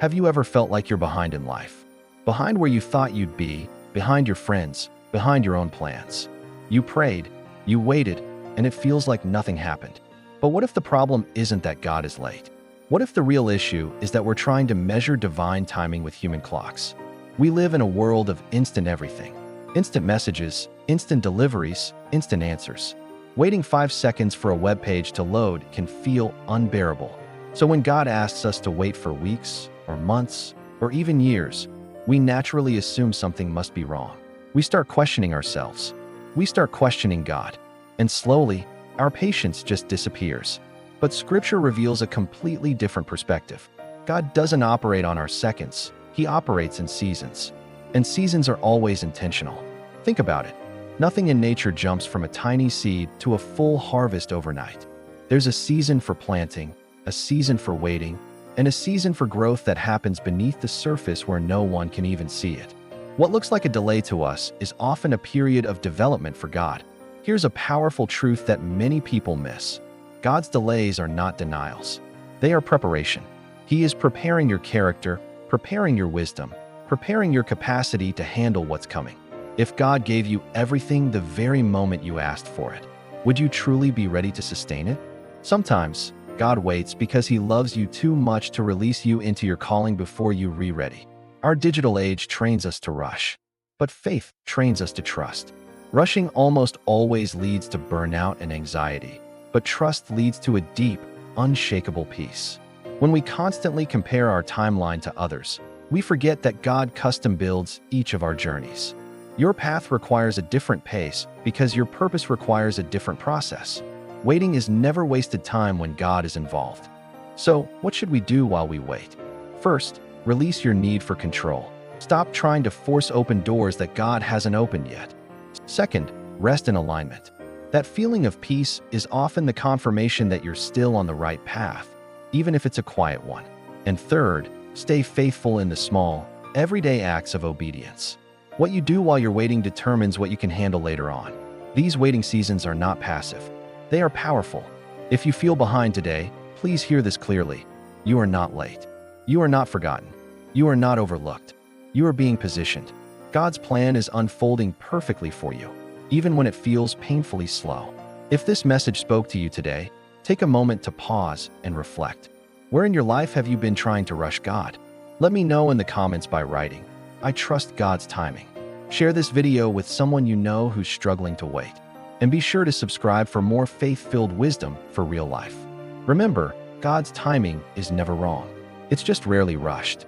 Have you ever felt like you're behind in life? Behind where you thought you'd be, behind your friends, behind your own plans. You prayed, you waited, and it feels like nothing happened. But what if the problem isn't that God is late? What if the real issue is that we're trying to measure divine timing with human clocks? We live in a world of instant everything. Instant messages, instant deliveries, instant answers. Waiting 5 seconds for a web page to load can feel unbearable. So when God asks us to wait for weeks, or months, or even years, we naturally assume something must be wrong. We start questioning ourselves. We start questioning God. And slowly, our patience just disappears. But Scripture reveals a completely different perspective. God doesn't operate on our seconds. He operates in seasons. And seasons are always intentional. Think about it. Nothing in nature jumps from a tiny seed to a full harvest overnight. There's a season for planting, a season for waiting, and a season for growth that happens beneath the surface where no one can even see it. What looks like a delay to us is often a period of development for God. Here's a powerful truth that many people miss. God's delays are not denials. They are preparation. He is preparing your character, preparing your wisdom, preparing your capacity to handle what's coming. If God gave you everything the very moment you asked for it, would you truly be ready to sustain it? Sometimes, God waits because He loves you too much to release you into your calling before you're ready. Our digital age trains us to rush, but faith trains us to trust. Rushing almost always leads to burnout and anxiety, but trust leads to a deep, unshakable peace. When we constantly compare our timeline to others, we forget that God custom builds each of our journeys. Your path requires a different pace because your purpose requires a different process. Waiting is never wasted time when God is involved. So, what should we do while we wait? First, release your need for control. Stop trying to force open doors that God hasn't opened yet. Second, rest in alignment. That feeling of peace is often the confirmation that you're still on the right path, even if it's a quiet one. And third, stay faithful in the small, everyday acts of obedience. What you do while you're waiting determines what you can handle later on. These waiting seasons are not passive. They are powerful. If you feel behind today, please hear this clearly. You are not late. You are not forgotten. You are not overlooked. You are being positioned. God's plan is unfolding perfectly for you, even when it feels painfully slow. If this message spoke to you today, take a moment to pause and reflect. Where in your life have you been trying to rush God? Let me know in the comments by writing, "I trust God's timing." Share this video with someone you know who's struggling to wait. And be sure to subscribe for more faith-filled wisdom for real life. Remember, God's timing is never wrong. It's just rarely rushed.